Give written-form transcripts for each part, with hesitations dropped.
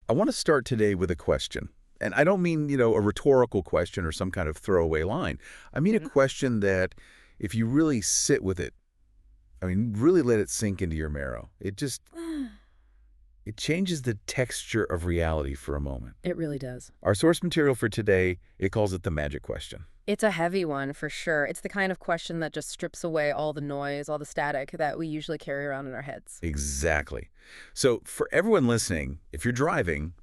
I want to start today with a question. And I don't mean, a rhetorical question or some kind of throwaway line. I mean a question that, if you really sit with it, really let it sink into your marrow, it changes the texture of reality for a moment. It really does. Our source material for today, it calls it the magic question. It's a heavy one, for sure. It's the kind of question that just strips away all the noise, all the static that we usually carry around in our heads. Exactly. So for everyone listening, if you're driving,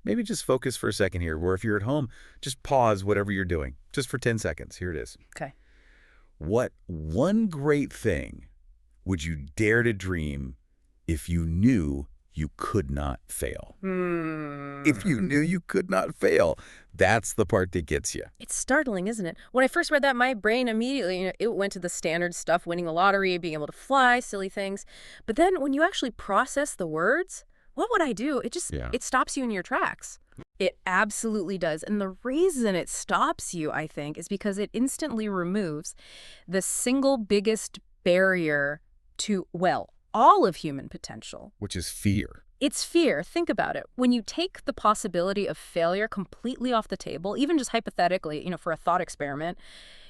maybe just focus for a second here, or if you're at home, just pause whatever you're doing, just for 10 seconds. Here it is. Okay. What one great thing would you dare to dream if you knew you could not fail? If you knew you could not fail, that's the part that gets you. It's startling, isn't it? When I first read that, my brain immediately, it went to the standard stuff, winning the lottery, being able to fly, silly things. But then when you actually process the words, what would I do? It stops you in your tracks. It absolutely does. And the reason it stops you, I think, is because it instantly removes the single biggest barrier to, well, all of human potential. Which is fear. It's fear. Think about it. When you take the possibility of failure completely off the table, even just hypothetically, for a thought experiment,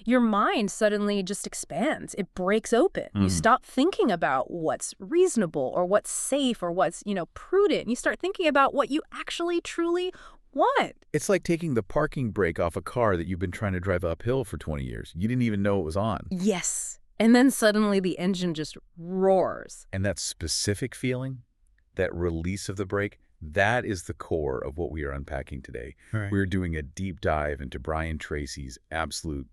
your mind suddenly just expands. It breaks open. You stop thinking about what's reasonable or what's safe or what's, prudent. You start thinking about what you actually truly want. It's like taking the parking brake off a car that you've been trying to drive uphill for 20 years. You didn't even know it was on. Yes. And then suddenly the engine just roars. And that specific feeling, that release of the brake, that is the core of what we are unpacking today. Right. We're doing a deep dive into Brian Tracy's absolute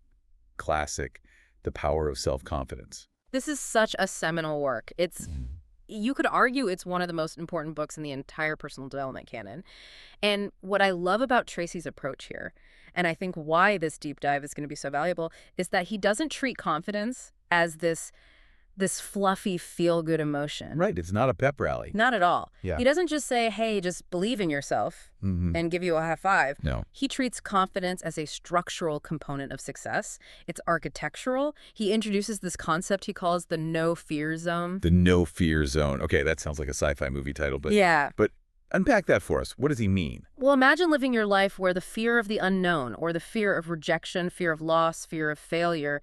classic, The Power of Self-Confidence. This is such a seminal work. You could argue it's one of the most important books in the entire personal development canon. And what I love about Tracy's approach here, and I think why this deep dive is going to be so valuable, is that he doesn't treat confidence as this fluffy, feel-good emotion. Right. It's not a pep rally. Not at all. Yeah. He doesn't just say, hey, just believe in yourself and give you a high five. No. He treats confidence as a structural component of success. It's architectural. He introduces this concept he calls the no-fear zone. The no-fear zone. Okay, that sounds like a sci-fi movie title, but Yeah. But unpack that for us. What does he mean? Well, imagine living your life where the fear of the unknown or the fear of rejection, fear of loss, fear of failure,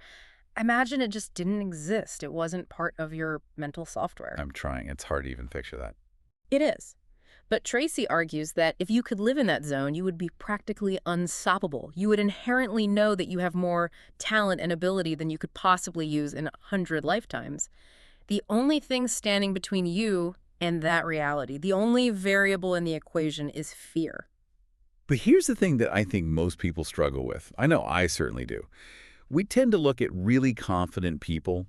imagine it just didn't exist. It wasn't part of your mental software. I'm trying. It's hard to even picture that. It is. But Tracy argues that if you could live in that zone, you would be practically unstoppable. You would inherently know that you have more talent and ability than you could possibly use in 100 lifetimes. The only thing standing between you and that reality, the only variable in the equation, is fear. But here's the thing that I think most people struggle with. I know I certainly do. We tend to look at really confident people,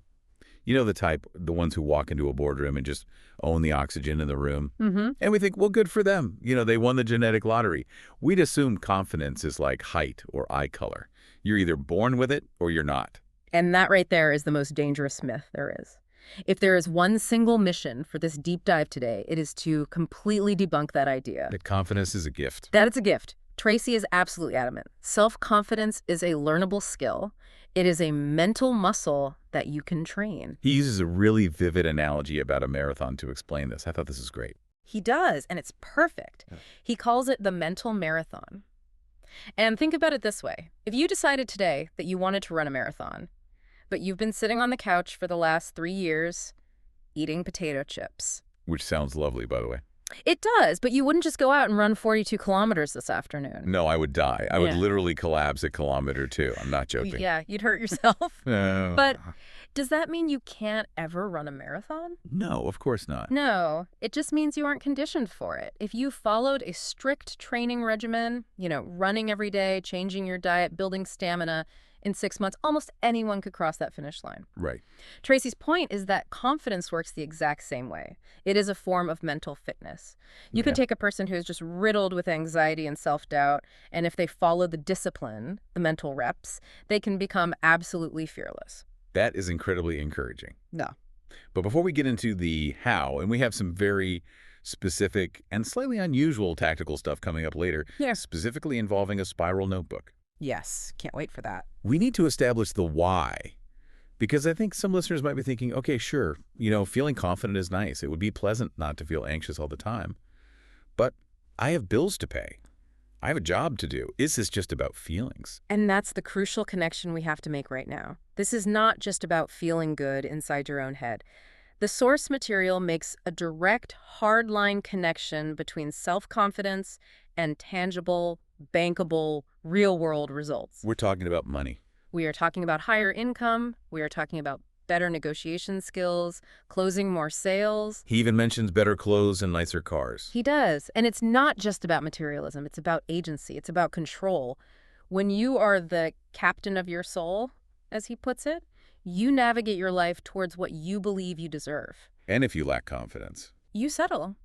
the type, the ones who walk into a boardroom and just own the oxygen in the room. And we think, well, good for them. They won the genetic lottery. We'd assume confidence is like height or eye color. You're either born with it or you're not. And that right there is the most dangerous myth there is. If there is one single mission for this deep dive today, it is to completely debunk that idea. That confidence is a gift. That it's a gift. Tracy is absolutely adamant. Self-confidence is a learnable skill. It is a mental muscle that you can train. He uses a really vivid analogy about a marathon to explain this. I thought this was great. He does, and it's perfect. He calls it the mental marathon. And think about it this way. If you decided today that you wanted to run a marathon, but you've been sitting on the couch for the last 3 years eating potato chips. Which sounds lovely, by the way. It does, but you wouldn't just go out and run 42 kilometers this afternoon. No, I would die. I would literally collapse at kilometer 2. I'm not joking. Yeah, you'd hurt yourself. No. But does that mean you can't ever run a marathon? No, of course not. No, it just means you aren't conditioned for it. If you followed a strict training regimen, running every day, changing your diet, building stamina, in 6 months, almost anyone could cross that finish line. Right. Tracy's point is that confidence works the exact same way. It is a form of mental fitness. You could take a person who is just riddled with anxiety and self-doubt, and if they follow the discipline, the mental reps, they can become absolutely fearless. That is incredibly encouraging. No. But before we get into the how, and we have some very specific and slightly unusual tactical stuff coming up later, specifically involving a spiral notebook. Yes, can't wait for that. We need to establish the why, because I think some listeners might be thinking, okay, sure, feeling confident is nice. It would be pleasant not to feel anxious all the time. But I have bills to pay. I have a job to do. Is this just about feelings? And that's the crucial connection we have to make right now. This is not just about feeling good inside your own head. The source material makes a direct, hard-line connection between self-confidence and tangible, bankable, real-world results. We're talking about money. We are talking about higher income. We are talking about better negotiation skills, closing more sales. He even mentions better clothes and nicer cars. He does. And it's not just about materialism. It's about agency. It's about control. When you are the captain of your soul, as he puts it, you navigate your life towards what you believe you deserve. And if you lack confidence. You settle.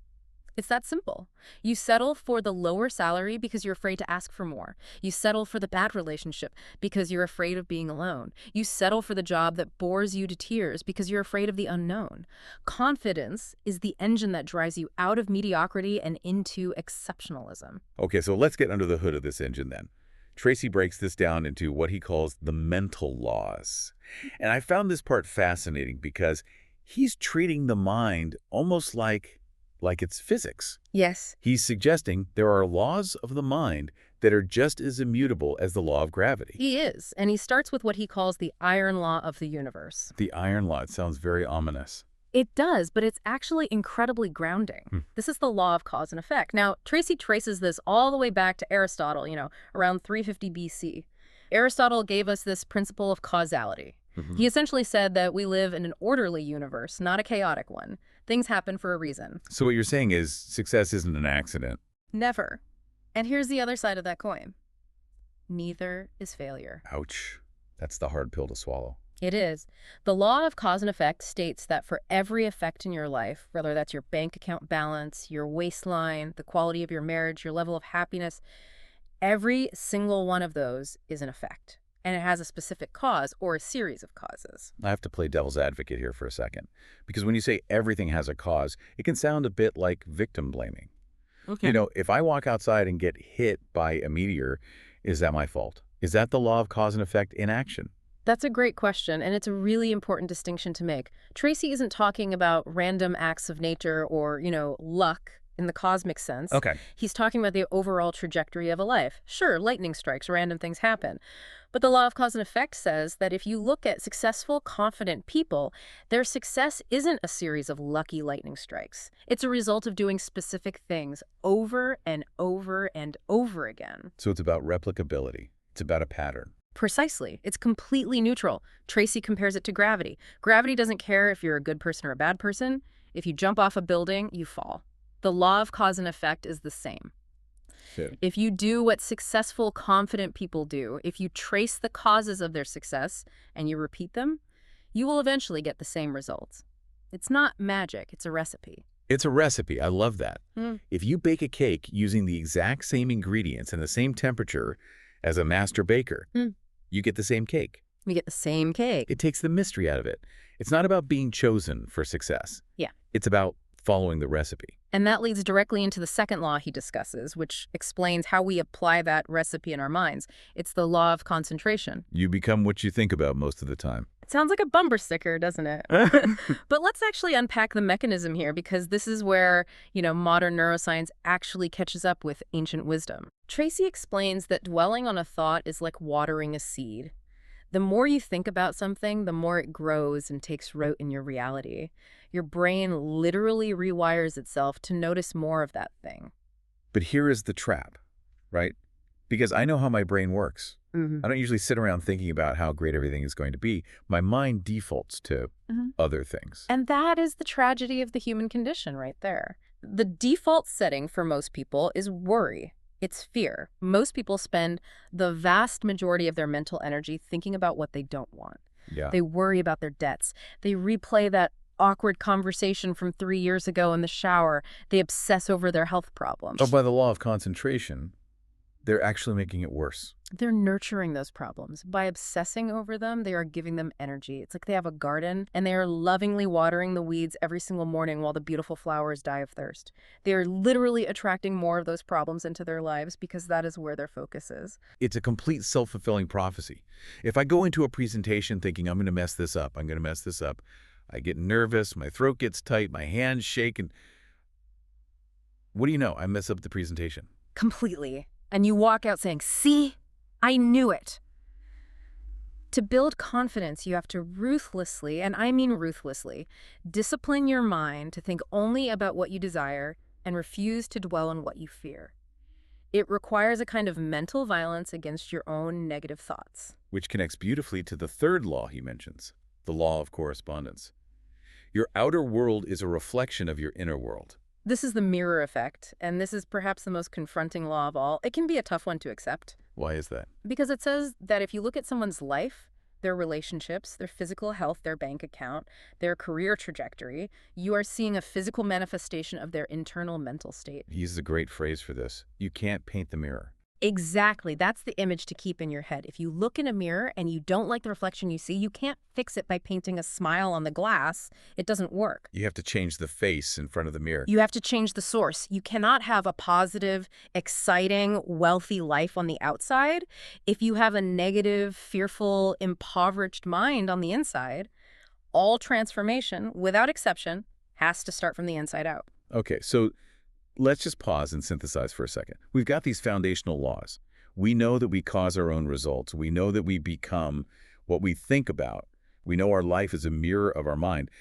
It's that simple. You settle for the lower salary because you're afraid to ask for more. You settle for the bad relationship because you're afraid of being alone. You settle for the job that bores you to tears because you're afraid of the unknown. Confidence is the engine that drives you out of mediocrity and into exceptionalism. Okay, so let's get under the hood of this engine then. Tracy breaks this down into what he calls the mental laws. And I found this part fascinating because he's treating the mind almost like it's physics. Yes. He's suggesting there are laws of the mind that are just as immutable as the law of gravity. He is, and he starts with what he calls the iron law of the universe. The iron law, it sounds very ominous. It does, but it's actually incredibly grounding. This is the law of cause and effect. Now, Tracy traces this all the way back to Aristotle, around 350 BC. Aristotle gave us this principle of causality. He essentially said that we live in an orderly universe, not a chaotic one. Things happen for a reason. So what you're saying is success isn't an accident. Never. And here's the other side of that coin. Neither is failure. Ouch. That's the hard pill to swallow. It is. The law of cause and effect states that for every effect in your life, whether that's your bank account balance, your waistline, the quality of your marriage, your level of happiness, every single one of those is an effect. And it has a specific cause or a series of causes. I have to play devil's advocate here for a second. Because when you say everything has a cause, it can sound a bit like victim blaming. Okay. If I walk outside and get hit by a meteor, is that my fault? Is that the law of cause and effect in action? That's a great question, and it's a really important distinction to make. Tracy isn't talking about random acts of nature or, luck in the cosmic sense. Okay. He's talking about the overall trajectory of a life. Sure, lightning strikes, random things happen. But the law of cause and effect says that if you look at successful, confident people, their success isn't a series of lucky lightning strikes. It's a result of doing specific things over and over and over again. So it's about replicability. It's about a pattern. Precisely. It's completely neutral. Tracy compares it to gravity. Gravity doesn't care if you're a good person or a bad person. If you jump off a building, you fall. The law of cause and effect is the same. Shit. If you do what successful, confident people do, if you trace the causes of their success and you repeat them, you will eventually get the same results. It's not magic, it's a recipe. It's a recipe. I love that. If you bake a cake using the exact same ingredients and the same temperature as a master baker, you get the same cake. We get the same cake. It takes the mystery out of it. It's not about being chosen for success. Yeah. It's about following the recipe. And that leads directly into the second law he discusses, which explains how we apply that recipe in our minds. It's the law of concentration. You become what you think about most of the time. It sounds like a bumper sticker, doesn't it? But let's actually unpack the mechanism here, because this is where, modern neuroscience actually catches up with ancient wisdom. Tracy explains that dwelling on a thought is like watering a seed. The more you think about something, the more it grows and takes root in your reality. Your brain literally rewires itself to notice more of that thing. But here is the trap, right? Because I know how my brain works. I don't usually sit around thinking about how great everything is going to be. My mind defaults to other things. And that is the tragedy of the human condition right there. The default setting for most people is worry. It's fear. Most people spend the vast majority of their mental energy thinking about what they don't want. Yeah. They worry about their debts. They replay that awkward conversation from 3 years ago in the shower. They obsess over their health problems. Oh, by the law of concentration, they're actually making it worse. They're nurturing those problems. By obsessing over them, they are giving them energy. It's like they have a garden, and they are lovingly watering the weeds every single morning while the beautiful flowers die of thirst. They are literally attracting more of those problems into their lives because that is where their focus is. It's a complete self-fulfilling prophecy. If I go into a presentation thinking I'm going to mess this up, I get nervous, my throat gets tight, my hands shake, and What do you know? I mess up the presentation. Completely. And you walk out saying, see, I knew it. To build confidence, you have to ruthlessly, and I mean ruthlessly, discipline your mind to think only about what you desire and refuse to dwell on what you fear. It requires a kind of mental violence against your own negative thoughts. Which connects beautifully to the third law he mentions, the law of correspondence. Your outer world is a reflection of your inner world. This is the mirror effect, and this is perhaps the most confronting law of all. It can be a tough one to accept. Why is that? Because it says that if you look at someone's life, their relationships, their physical health, their bank account, their career trajectory, you are seeing a physical manifestation of their internal mental state. He uses a great phrase for this. You can't paint the mirror. Exactly. That's the image to keep in your head. If you look in a mirror and you don't like the reflection you see, you can't fix it by painting a smile on the glass. It doesn't work. You have to change the face in front of the mirror. You have to change the source. You cannot have a positive, exciting, wealthy life on the outside if you have a negative, fearful, impoverished mind on the inside. All transformation, without exception, has to start from the inside out. Okay, so let's just pause and synthesize for a second. We've got these foundational laws. We know that we cause our own results. We know that we become what we think about. We know our life is a mirror of our mind.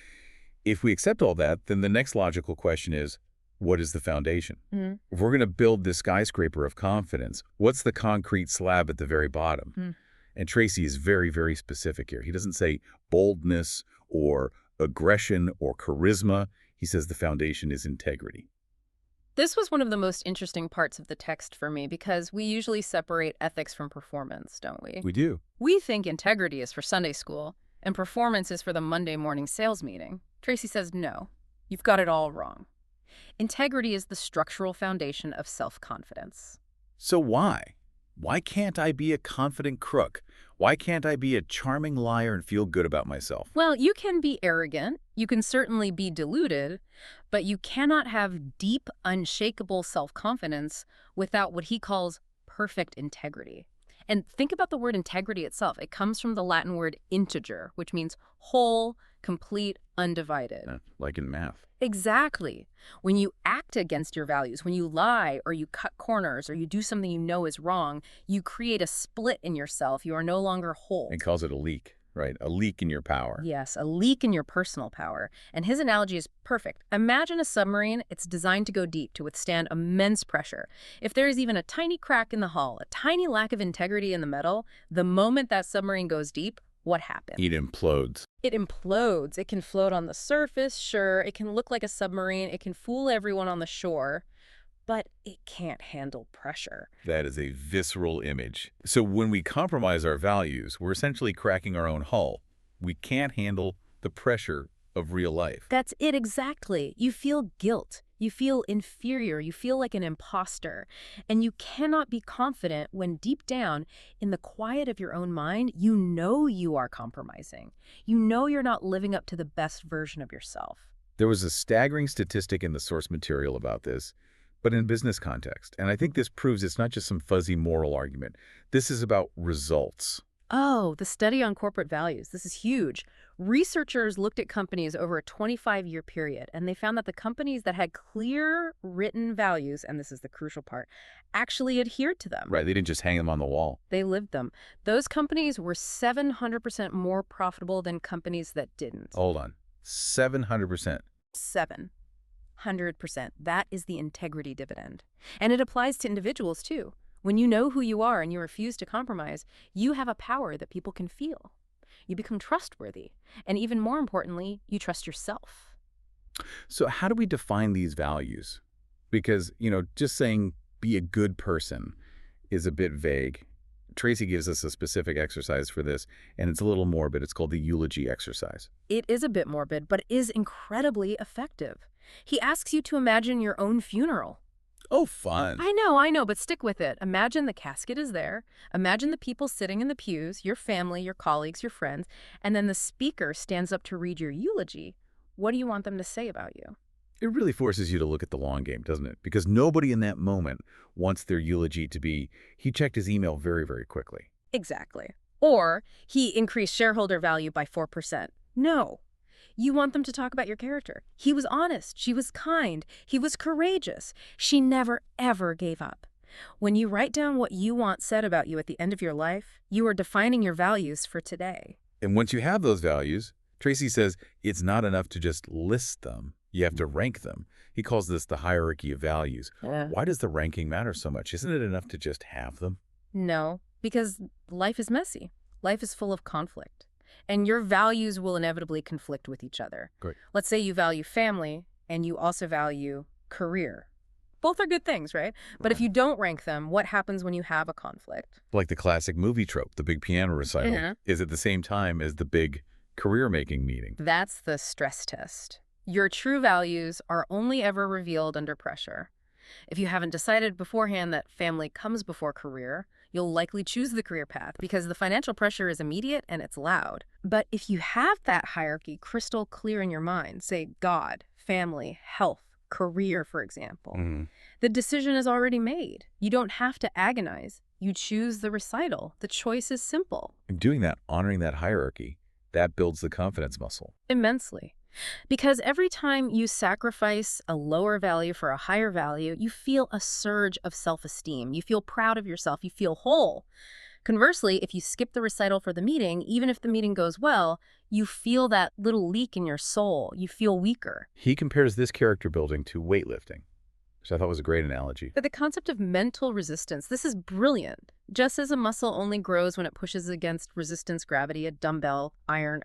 If we accept all that, then the next logical question is, what is the foundation? If we're going to build this skyscraper of confidence, what's the concrete slab at the very bottom? And Tracy is very, very specific here. He doesn't say boldness or aggression or charisma. He says the foundation is integrity. This was one of the most interesting parts of the text for me because we usually separate ethics from performance, don't we? We do. We think integrity is for Sunday school and performance is for the Monday morning sales meeting. Tracy says, no, you've got it all wrong. Integrity is the structural foundation of self-confidence. So why? Why can't I be a confident crook? Why can't I be a charming liar and feel good about myself? Well, you can be arrogant, you can certainly be deluded, but you cannot have deep, unshakable self-confidence without what he calls perfect integrity. And think about the word integrity itself. It comes from the Latin word integer, which means whole, complete, undivided. Like in math. Exactly. When you act against your values, when you lie or you cut corners or you do something you know is wrong, you create a split in yourself. You are no longer whole. He calls it a leak, right? A leak in your power. Yes, a leak in your personal power. And his analogy is perfect. Imagine a submarine. It's designed to go deep, to withstand immense pressure. If there is even a tiny crack in the hull, a tiny lack of integrity in the metal, the moment that submarine goes deep, what happens? It implodes. It implodes. It can float on the surface, sure. It can look like a submarine. It can fool everyone on the shore, but it can't handle pressure. That is a visceral image. So when we compromise our values, we're essentially cracking our own hull. We can't handle the pressure of real life. That's it exactly. You feel guilt. You feel inferior. You feel like an imposter. And you cannot be confident when deep down, in the quiet of your own mind, you know you are compromising. You know you're not living up to the best version of yourself. There was a staggering statistic in the source material about this, but in business context. And I think this proves it's not just some fuzzy moral argument. This is about results. Oh, the study on corporate values. This is huge. Researchers looked at companies over a 25-year period, and they found that the companies that had clear written values, and this is the crucial part, actually adhered to them. Right, they didn't just hang them on the wall. They lived them. Those companies were 700% more profitable than companies that didn't. Hold on. 700%. 700%. That is the integrity dividend. And it applies to individuals, too. When you know who you are and you refuse to compromise, you have a power that people can feel. You become trustworthy. And even more importantly, you trust yourself. So how do we define these values? Because, just saying be a good person is a bit vague. Tracy gives us a specific exercise for this, and it's a little morbid. It's called the eulogy exercise. It is a bit morbid, but is incredibly effective. He asks you to imagine your own funeral. Oh, fun. I know, but stick with it. Imagine the casket is there. Imagine the people sitting in the pews, your family, your colleagues, your friends, and then the speaker stands up to read your eulogy. What do you want them to say about you? It really forces you to look at the long game, doesn't it? Because nobody in that moment wants their eulogy to be, he checked his email very, very quickly. Exactly. Or he increased shareholder value by 4%. No. You want them to talk about your character. He was honest. She was kind. He was courageous. She never, ever gave up. When you write down what you want said about you at the end of your life, you are defining your values for today. And once you have those values, Tracy says it's not enough to just list them. You have to rank them. He calls this the hierarchy of values. Yeah. Why does the ranking matter so much? Isn't it enough to just have them? No, because life is messy. Life is full of conflict. And your values will inevitably conflict with each other. Great. Let's say you value family and you also value career. Both are good things, right? But if you don't rank them, what happens when you have a conflict? Like the classic movie trope, the big piano recital, is at the same time as the big career-making meeting. That's the stress test. Your true values are only ever revealed under pressure. If you haven't decided beforehand that family comes before career, you'll likely choose the career path because the financial pressure is immediate and it's loud. But if you have that hierarchy crystal clear in your mind, say God, family, health, career, for example, the decision is already made. You don't have to agonize. You choose the recital. The choice is simple. And doing that, honoring that hierarchy, that builds the confidence muscle. Immensely. Because every time you sacrifice a lower value for a higher value, you feel a surge of self-esteem. You feel proud of yourself. You feel whole. Conversely, if you skip the recital for the meeting, even if the meeting goes well, you feel that little leak in your soul. You feel weaker. He compares this character building to weightlifting, which I thought was a great analogy. The concept of mental resistance, this is brilliant. Just as a muscle only grows when it pushes against resistance gravity, a dumbbell, iron,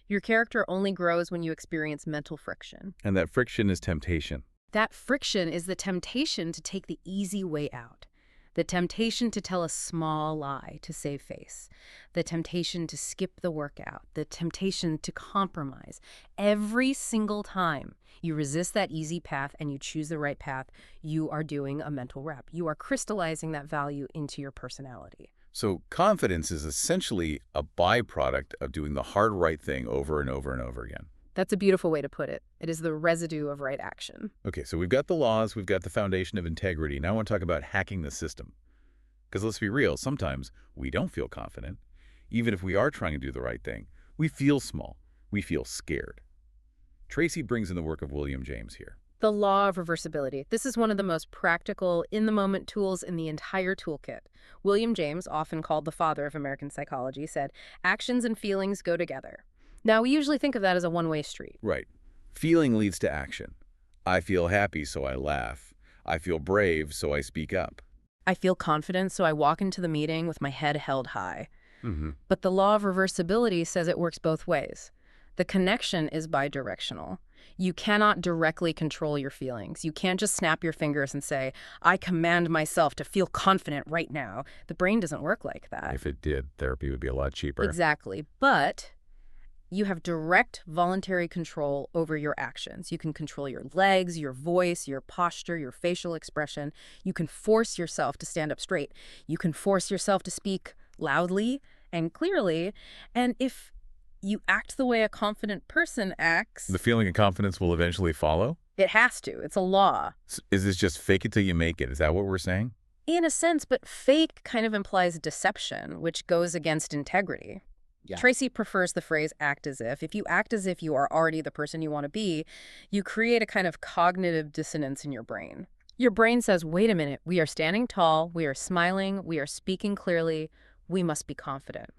your character only grows when you experience mental friction. And that friction is temptation. That friction is the temptation to take the easy way out. The temptation to tell a small lie to save face. The temptation to skip the workout. The temptation to compromise. Every single time you resist that easy path and you choose the right path, you are doing a mental rep. You are crystallizing that value into your personality. So confidence is essentially a byproduct of doing the hard right thing over and over and over again. That's a beautiful way to put it. It is the residue of right action. Okay, so we've got the laws, we've got the foundation of integrity. Now I want to talk about hacking the system. Because let's be real, sometimes we don't feel confident. Even if we are trying to do the right thing, we feel small. We feel scared. Tracy brings in the work of William James here. The law of reversibility. This is one of the most practical, in-the-moment tools in the entire toolkit. William James, often called the father of American psychology, said, actions and feelings go together. Now, we usually think of that as a one-way street. Right. Feeling leads to action. I feel happy, so I laugh. I feel brave, so I speak up. I feel confident, so I walk into the meeting with my head held high. But the law of reversibility says it works both ways. The connection is bidirectional. You cannot directly control your feelings. You can't just snap your fingers and say, I command myself to feel confident right now. The brain doesn't work like that. If it did, therapy would be a lot cheaper. Exactly. But you have direct voluntary control over your actions. You can control your legs, your voice, your posture, your facial expression. You can force yourself to stand up straight. You can force yourself to speak loudly and clearly. And if you act the way a confident person acts, the feeling of confidence will eventually follow? It has to. It's a law. Is this just fake it till you make it? Is that what we're saying? In a sense, but fake kind of implies deception, which goes against integrity. Yeah. Tracy prefers the phrase act as if. If you act as if you are already the person you want to be, you create a kind of cognitive dissonance in your brain. Your brain says, wait a minute, we are standing tall, we are smiling, we are speaking clearly, we must be confident.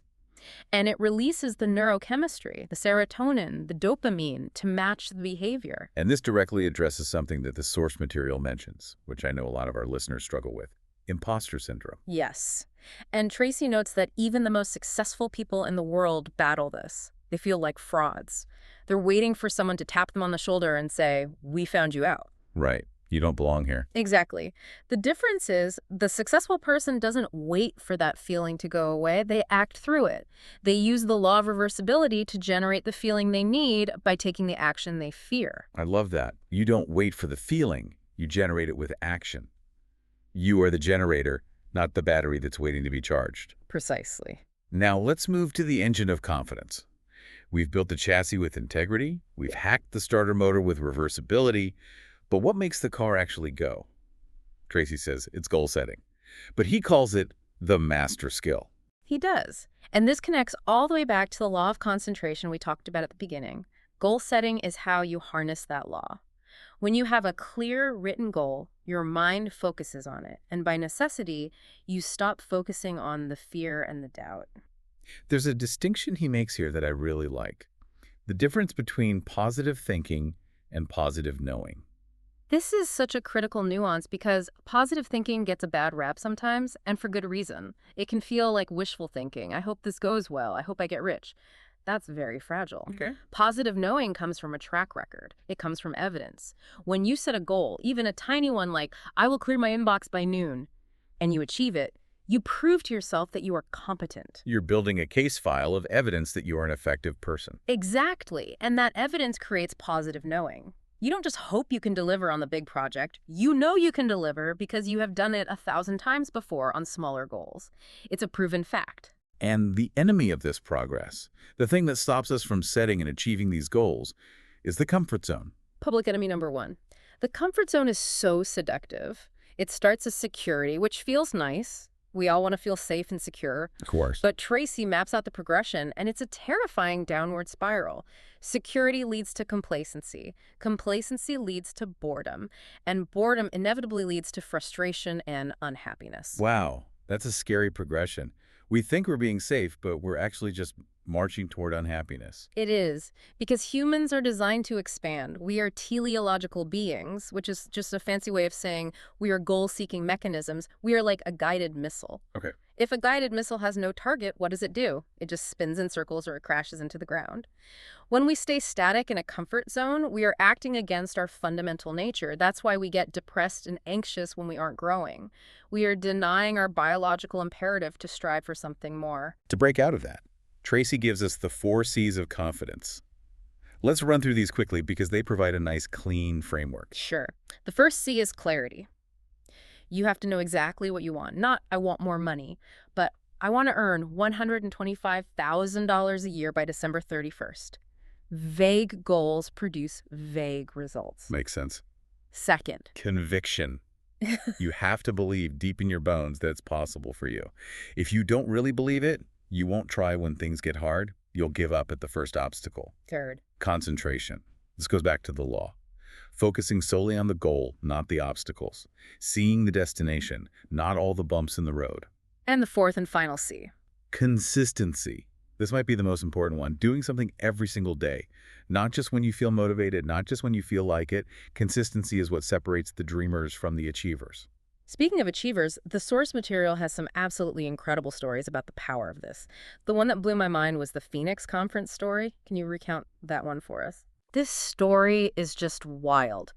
And it releases the neurochemistry, the serotonin, the dopamine, to match the behavior. And this directly addresses something that the source material mentions, which I know a lot of our listeners struggle with. Imposter syndrome. Yes. And Tracy notes that even the most successful people in the world battle this. They feel like frauds. They're waiting for someone to tap them on the shoulder and say, we found you out. Right. You don't belong here. Exactly. The difference is the successful person doesn't wait for that feeling to go away. They act through it. They use the law of reversibility to generate the feeling they need by taking the action they fear. I love that. You don't wait for the feeling. You generate it with action. You are the generator, not the battery that's waiting to be charged. Precisely. Now let's move to the engine of confidence. We've built the chassis with integrity. We've hacked the starter motor with reversibility. But what makes the car actually go? Tracy says it's goal setting. But he calls it the master skill. He does. And this connects all the way back to the law of concentration we talked about at the beginning. Goal setting is how you harness that law. When you have a clear written goal, your mind focuses on it, and by necessity, you stop focusing on the fear and the doubt. There's a distinction he makes here that I really like. The difference between positive thinking and positive knowing. This is such a critical nuance because positive thinking gets a bad rap sometimes, and for good reason. It can feel like wishful thinking. I hope this goes well. I hope I get rich. That's very fragile. Okay. Positive knowing comes from a track record. It comes from evidence. When you set a goal, even a tiny one like, I will clear my inbox by noon, and you achieve it, you prove to yourself that you are competent. You're building a case file of evidence that you are an effective person. Exactly. And that evidence creates positive knowing. You don't just hope you can deliver on the big project. You know you can deliver because you have done it 1,000 times before on smaller goals. It's a proven fact. And the enemy of this progress, the thing that stops us from setting and achieving these goals, is the comfort zone. Public enemy number one. The comfort zone is so seductive. It starts as security, which feels nice. We all want to feel safe and secure. Of course. But Tracy maps out the progression, and it's a terrifying downward spiral. Security leads to complacency. Complacency leads to boredom. And boredom inevitably leads to frustration and unhappiness. Wow, that's a scary progression. We think we're being safe, but we're actually just marching toward unhappiness. It is, because humans are designed to expand. We are teleological beings, which is just a fancy way of saying we are goal-seeking mechanisms. We are like a guided missile. Okay. If a guided missile has no target, what does it do? It just spins in circles or it crashes into the ground. When we stay static in a comfort zone, we are acting against our fundamental nature. That's why we get depressed and anxious when we aren't growing. We are denying our biological imperative to strive for something more. To break out of that, Tracy gives us the 4 C's of confidence. Let's run through these quickly because they provide a nice, clean framework. Sure. The first C is clarity. You have to know exactly what you want. Not, I want more money, but I want to earn $125,000 a year by December 31st. Vague goals produce vague results. Makes sense. Second. Conviction. You have to believe deep in your bones that it's possible for you. If you don't really believe it, you won't try when things get hard. You'll give up at the first obstacle. Third. Concentration. This goes back to the law. Focusing solely on the goal, not the obstacles. Seeing the destination, not all the bumps in the road. And the fourth and final C. Consistency. This might be the most important one. Doing something every single day. Not just when you feel motivated, not just when you feel like it. Consistency is what separates the dreamers from the achievers. Speaking of achievers, the source material has some absolutely incredible stories about the power of this. The one that blew my mind was the Phoenix conference story. Can you recount that one for us? This story is just wild.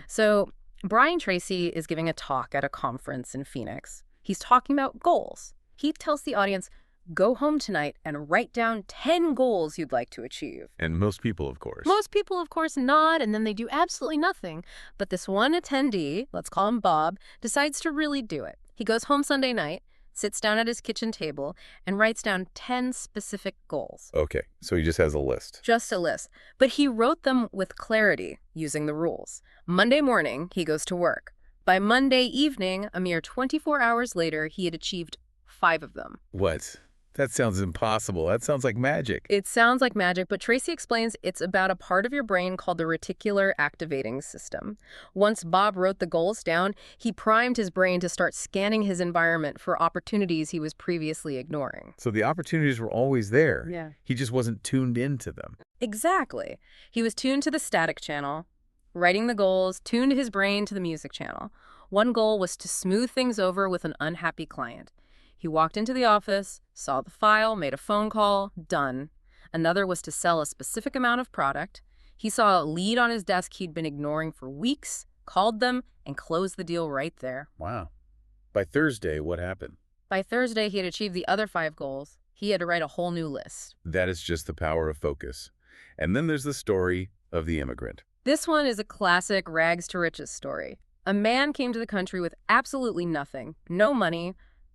So Brian Tracy is giving a talk at a conference in Phoenix. He's talking about goals. He tells the audience, go home tonight and write down 10 goals you'd like to achieve. And most people, of course. Most people, of course, nod, and then they do absolutely nothing. But this one attendee, let's call him Bob, decides to really do it. He goes home Sunday night, sits down at his kitchen table, and writes down 10 specific goals. Okay, so he just has a list. Just a list. But he wrote them with clarity, using the rules. Monday morning, he goes to work. By Monday evening, a mere 24 hours later, he had achieved 5 of them. What? That sounds impossible. That sounds like magic. It sounds like magic, but Tracy explains it's about a part of your brain called the reticular activating system. Once Bob wrote the goals down, he primed his brain to start scanning his environment for opportunities he was previously ignoring. So the opportunities were always there. Yeah. He just wasn't tuned into them. Exactly. He was tuned to the static channel, writing the goals, tuned his brain to the music channel. One goal was to smooth things over with an unhappy client. He walked into the office, saw the file, made a phone call, done. Another was to sell a specific amount of product. He saw a lead on his desk he'd been ignoring for weeks, called them, and closed the deal right there. Wow. By Thursday, what happened? By Thursday, he had achieved the other 5 goals. He had to write a whole new list. That is just the power of focus. And then there's the story of the immigrant. This one is a classic rags to riches story. A man came to the country with absolutely nothing, no money,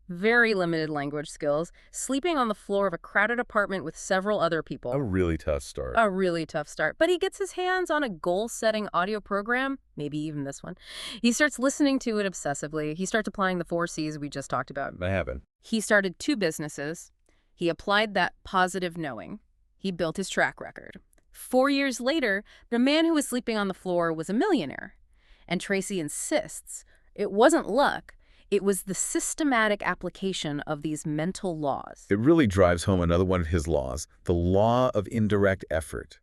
very limited language skills, sleeping on the floor of a crowded apartment with several other people. A really tough start. A really tough start. But he gets his hands on a goal-setting audio program, maybe even this one. He starts listening to it obsessively. He starts applying the 4 C's we just talked about. That happened. He started 2 businesses. He applied that positive knowing. He built his track record. 4 years later, the man who was sleeping on the floor was a millionaire. And Tracy insists it wasn't luck, it was the systematic application of these mental laws. It really drives home another one of his laws, the law of indirect effort.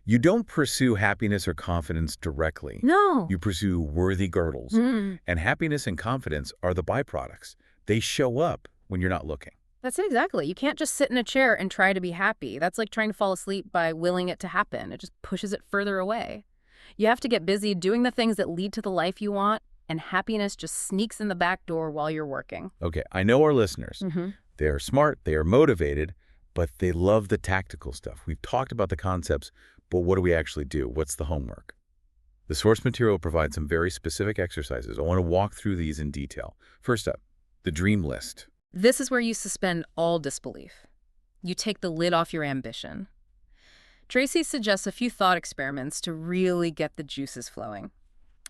You don't pursue happiness or confidence directly. No. You pursue worthy girdles. And happiness and confidence are the byproducts. They show up when you're not looking. That's it exactly. You can't just sit in a chair and try to be happy. That's like trying to fall asleep by willing it to happen. It just pushes it further away. You have to get busy doing the things that lead to the life you want, and happiness just sneaks in the back door while you're working. Okay, I know our listeners. They are smart, they are motivated, but they love the tactical stuff. We've talked about the concepts, but what do we actually do? What's the homework? The source material provides some very specific exercises. I want to walk through these in detail. First up, the dream list. This is where you suspend all disbelief. You take the lid off your ambition. Tracy suggests a few thought experiments to really get the juices flowing.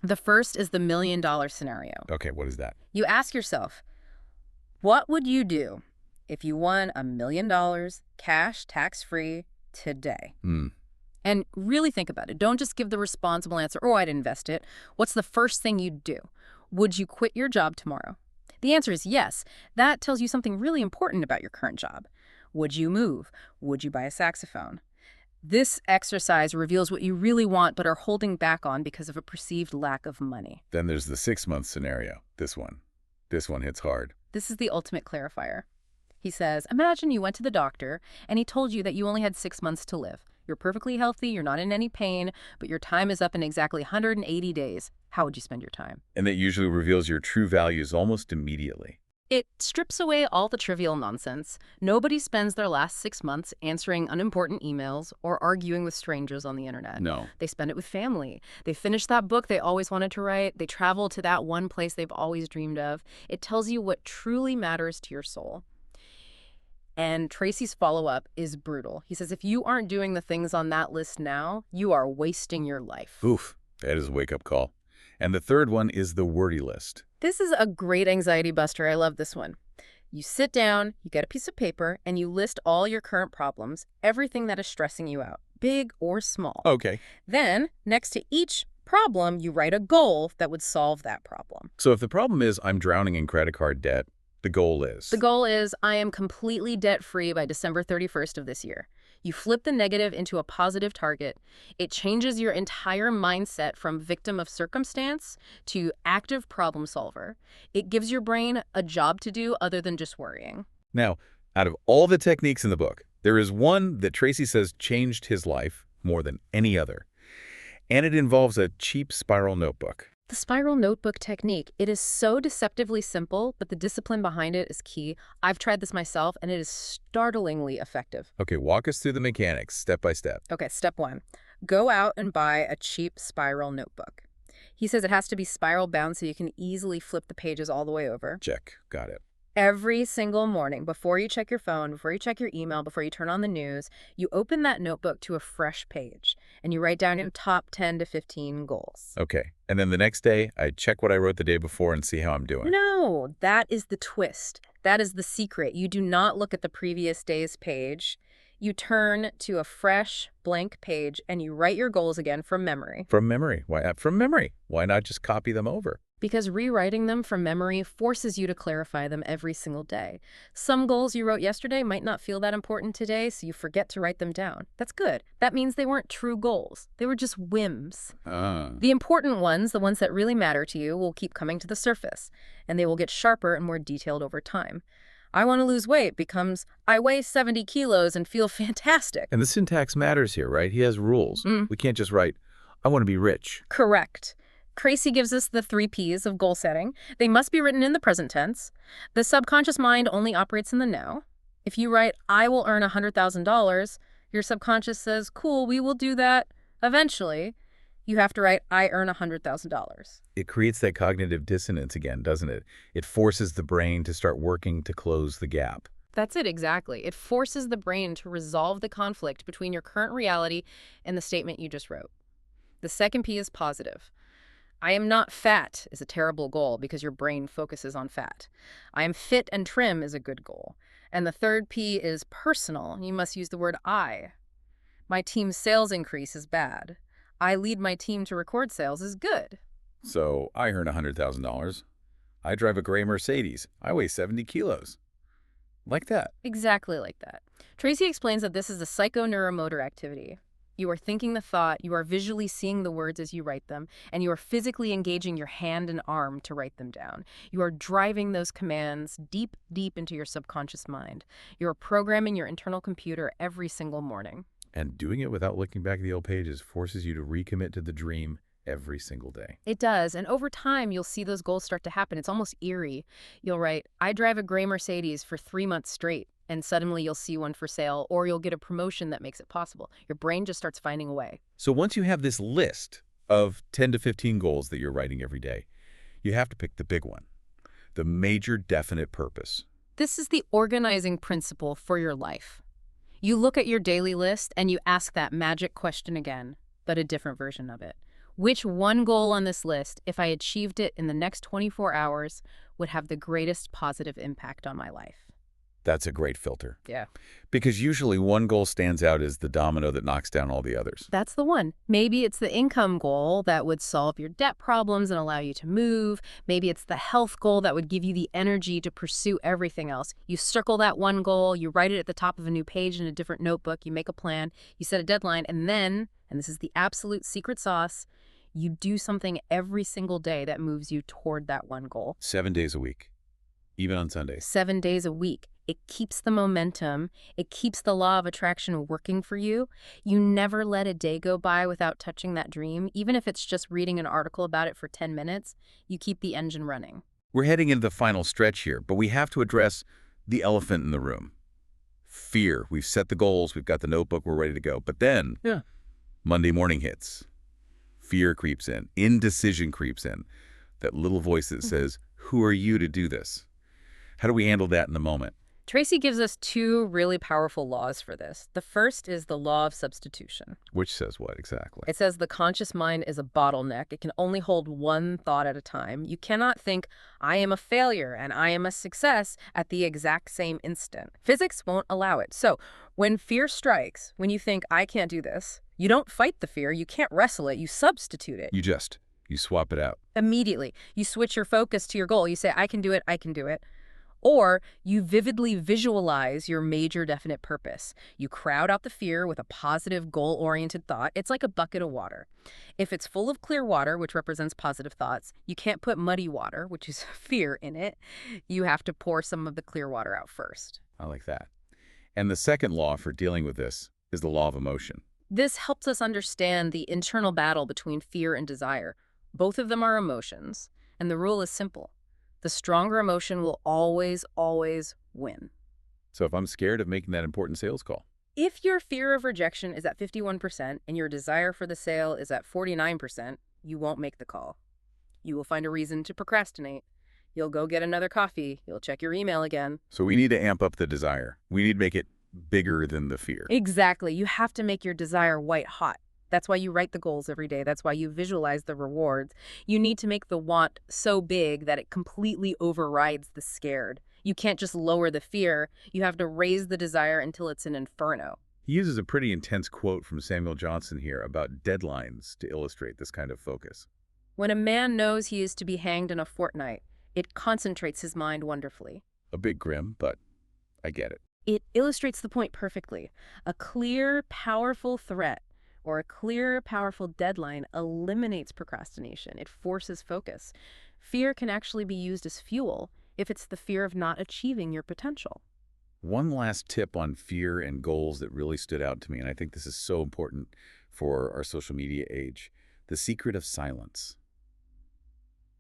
The first is the $1 million scenario. Okay, what is that? You ask yourself, what would you do if you won $1 million, cash, tax-free, today? And really think about it. Don't just give the responsible answer, oh, I'd invest it. What's the first thing you'd do? Would you quit your job tomorrow? The answer is yes. That tells you something really important about your current job. Would you move? Would you buy a saxophone? This exercise reveals what you really want but are holding back on because of a perceived lack of money. Then there's the 6-month scenario. This one hits hard. This is the ultimate clarifier. He says, imagine you went to the doctor and he told you that you only had 6 months to live. You're perfectly healthy, you're not in any pain, but your time is up in exactly 180 days. How would you spend your time? And that usually reveals your true values almost immediately. It strips away all the trivial nonsense. Nobody spends their last 6 months answering unimportant emails or arguing with strangers on the internet. No. They spend it with family. They finish that book they always wanted to write. They travel to that one place they've always dreamed of. It tells you what truly matters to your soul. And Tracy's follow-up is brutal. He says, if you aren't doing the things on that list now, you are wasting your life. Oof, that is a wake-up call. And the third one is the wordy list. This is a great anxiety buster. I love this one. You sit down, you get a piece of paper, and you list all your current problems, everything that is stressing you out, big or small. Okay. Then, next to each problem, you write a goal that would solve that problem. So if the problem is I'm drowning in credit card debt, the goal is? The goal is I am completely debt-free by December 31st of this year. You flip the negative into a positive target. It changes your entire mindset from victim of circumstance to active problem solver. It gives your brain a job to do other than just worrying. Now, out of all the techniques in the book, there is one that Tracy says changed his life more than any other. And it involves a cheap spiral notebook. The spiral notebook technique, it is so deceptively simple, but the discipline behind it is key. I've tried this myself, and it is startlingly effective. Okay, walk us through the mechanics, step by step. Okay, step 1. Go out and buy a cheap spiral notebook. He says it has to be spiral bound so you can easily flip the pages all the way over. Check, got it. Every single morning, before you check your phone, before you check your email, before you turn on the news, you open that notebook to a fresh page, and you write down your top 10 to 15 goals. Okay, and then the next day, I check what I wrote the day before and see how I'm doing. No, that is the twist. That is the secret. You do not look at the previous day's page. You turn to a fresh, blank page, and you write your goals again from memory. From memory? Why from memory? Why not just copy them over? Because rewriting them from memory forces you to clarify them every single day. Some goals you wrote yesterday might not feel that important today, so you forget to write them down. That's good. That means they weren't true goals. They were just whims. The important ones, the ones that really matter to you, will keep coming to the surface, and they will get sharper and more detailed over time. I want to lose weight becomes, I weigh 70 kilos and feel fantastic. And the syntax matters here, right? He has rules. We can't just write, I want to be rich. Correct. Tracy gives us the 3 Ps of goal setting. They must be written in the present tense. The subconscious mind only operates in the now. If you write, I will earn $100,000, your subconscious says, cool, we will do that eventually. You have to write, I earn $100,000. It creates that cognitive dissonance again, doesn't it? It forces the brain to start working to close the gap. That's it, exactly. It forces the brain to resolve the conflict between your current reality and the statement you just wrote. The second P is positive. I am not fat is a terrible goal because your brain focuses on fat. I am fit and trim is a good goal. And the third P is personal. You must use the word I. My team's sales increase is bad. I lead my team to record sales is good. So I earn $100,000. I drive a gray Mercedes. I weigh 70 kilos. Like that. Exactly like that. Tracy explains that this is a psychoneuromotor activity. You are thinking the thought, you are visually seeing the words as you write them, and you are physically engaging your hand and arm to write them down. You are driving those commands deep, deep into your subconscious mind. You are programming your internal computer every single morning. And doing it without looking back at the old pages forces you to recommit to the dream every single day. It does, and over time, you'll see those goals start to happen. It's almost eerie. You'll write, I drive a gray Mercedes for 3 months straight, and suddenly you'll see one for sale, or you'll get a promotion that makes it possible. Your brain just starts finding a way. So once you have this list of 10 to 15 goals that you're writing every day, you have to pick the big one, the major definite purpose. This is the organizing principle for your life. You look at your daily list and you ask that magic question again, but a different version of it. Which one goal on this list, if I achieved it in the next 24 hours, would have the greatest positive impact on my life? That's a great filter. Yeah. Because usually one goal stands out as the domino that knocks down all the others. That's the one. Maybe it's the income goal that would solve your debt problems and allow you to move. Maybe it's the health goal that would give you the energy to pursue everything else. You circle that one goal, you write it at the top of a new page in a different notebook, you make a plan, you set a deadline, and then, and this is the absolute secret sauce, you do something every single day that moves you toward that one goal. 7 days a week, even on Sundays. 7 days a week. It keeps the momentum. It keeps the law of attraction working for you. You never let a day go by without touching that dream. Even if it's just reading an article about it for 10 minutes, you keep the engine running. We're heading into the final stretch here, but we have to address the elephant in the room. Fear. We've set the goals. We've got the notebook. We're ready to go. But then Monday morning hits. Fear creeps in. Indecision creeps in. That little voice that says, who are you to do this? How do we handle that in the moment? Tracy gives us 2 really powerful laws for this. The first is the law of substitution. Which says what exactly? It says the conscious mind is a bottleneck. It can only hold one thought at a time. You cannot think, I am a failure and I am a success at the exact same instant. Physics won't allow it. So when fear strikes, when you think, I can't do this, you don't fight the fear. You can't wrestle it. You substitute it. You swap it out. Immediately. You switch your focus to your goal. You say, I can do it. I can do it. Or you vividly visualize your major definite purpose. You crowd out the fear with a positive goal-oriented thought. It's like a bucket of water. If it's full of clear water, which represents positive thoughts, you can't put muddy water, which is fear, in it. You have to pour some of the clear water out first. I like that. And the second law for dealing with this is the law of emotion. This helps us understand the internal battle between fear and desire. Both of them are emotions, and the rule is simple. The stronger emotion will always, always win. So if I'm scared of making that important sales call, if your fear of rejection is at 51% and your desire for the sale is at 49%, you won't make the call. You will find a reason to procrastinate. You'll go get another coffee. You'll check your email again. So we need to amp up the desire. We need to make it bigger than the fear. Exactly. You have to make your desire white hot. That's why you write the goals every day. That's why you visualize the rewards. You need to make the want so big that it completely overrides the scared. You can't just lower the fear. You have to raise the desire until it's an inferno. He uses a pretty intense quote from Samuel Johnson here about deadlines to illustrate this kind of focus. When a man knows he is to be hanged in a fortnight, it concentrates his mind wonderfully. A bit grim, but I get it. It illustrates the point perfectly. A clear, powerful threat or a clear, powerful deadline eliminates procrastination. It forces focus. Fear can actually be used as fuel if it's the fear of not achieving your potential. One last tip on fear and goals that really stood out to me, and I think this is so important for our social media age, the secret of silence.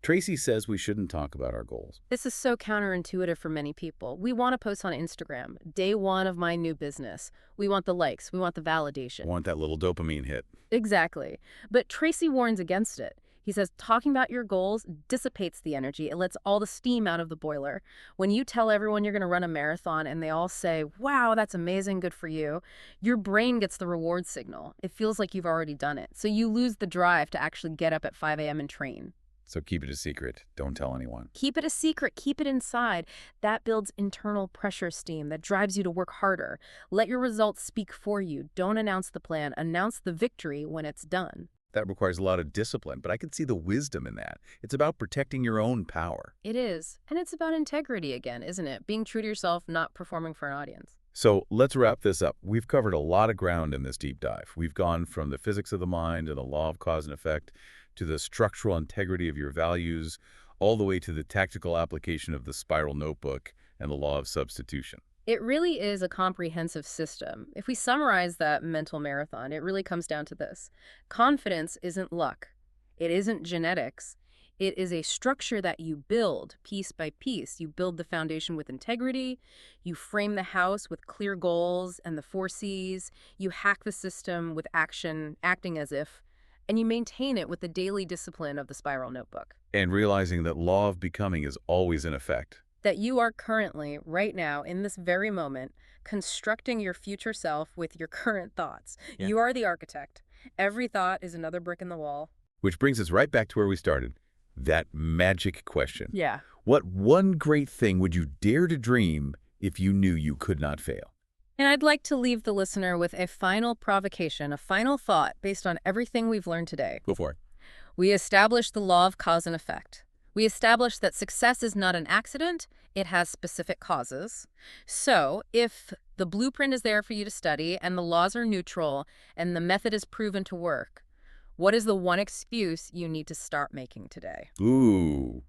Tracy says we shouldn't talk about our goals. This is so counterintuitive for many people. We want to post on Instagram, day 1 of my new business. We want the likes. We want the validation. Want that little dopamine hit. Exactly. But Tracy warns against it. He says talking about your goals dissipates the energy. It lets all the steam out of the boiler. When you tell everyone you're going to run a marathon and they all say, wow, that's amazing, good for you, your brain gets the reward signal. It feels like you've already done it. So you lose the drive to actually get up at 5 a.m. and train. So keep it a secret. Don't tell anyone. Keep it a secret. Keep it inside. That builds internal pressure steam that drives you to work harder. Let your results speak for you. Don't announce the plan. Announce the victory when it's done. That requires a lot of discipline, but I can see the wisdom in that. It's about protecting your own power. It is. And it's about integrity again, isn't it? Being true to yourself, not performing for an audience. So let's wrap this up. We've covered a lot of ground in this deep dive. We've gone from the physics of the mind and the law of cause and effect to the structural integrity of your values, all the way to the tactical application of the spiral notebook and the law of substitution. It really is a comprehensive system. If we summarize that mental marathon, it really comes down to this. Confidence isn't luck. It isn't genetics. It is a structure that you build piece by piece. You build the foundation with integrity. You frame the house with clear goals and the 4 C's. You hack the system with action, acting as if, and you maintain it with the daily discipline of the spiral notebook. And realizing that law of becoming is always in effect. That you are currently, right now, in this very moment, constructing your future self with your current thoughts. Yeah. You are the architect. Every thought is another brick in the wall. Which brings us right back to where we started. That magic question. Yeah. What one great thing would you dare to dream if you knew you could not fail? And I'd like to leave the listener with a final provocation, a final thought based on everything we've learned today. Go for it. We established the law of cause and effect. We established that success is not an accident, it has specific causes. So, if the blueprint is there for you to study and the laws are neutral and the method is proven to work, what is the one excuse you need to start making today? Ooh,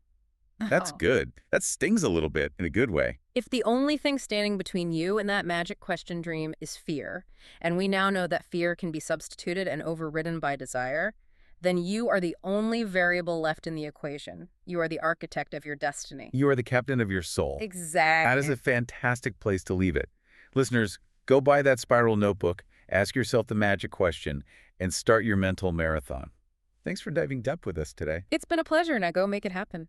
that's good. That stings a little bit in a good way. If the only thing standing between you and that magic question dream is fear, and we now know that fear can be substituted and overridden by desire, then you are the only variable left in the equation. You are the architect of your destiny. You are the captain of your soul. Exactly. That is a fantastic place to leave it. Listeners, go buy that spiral notebook, ask yourself the magic question, and start your mental marathon. Thanks for diving deep with us today. It's been a pleasure. Now go make it happen.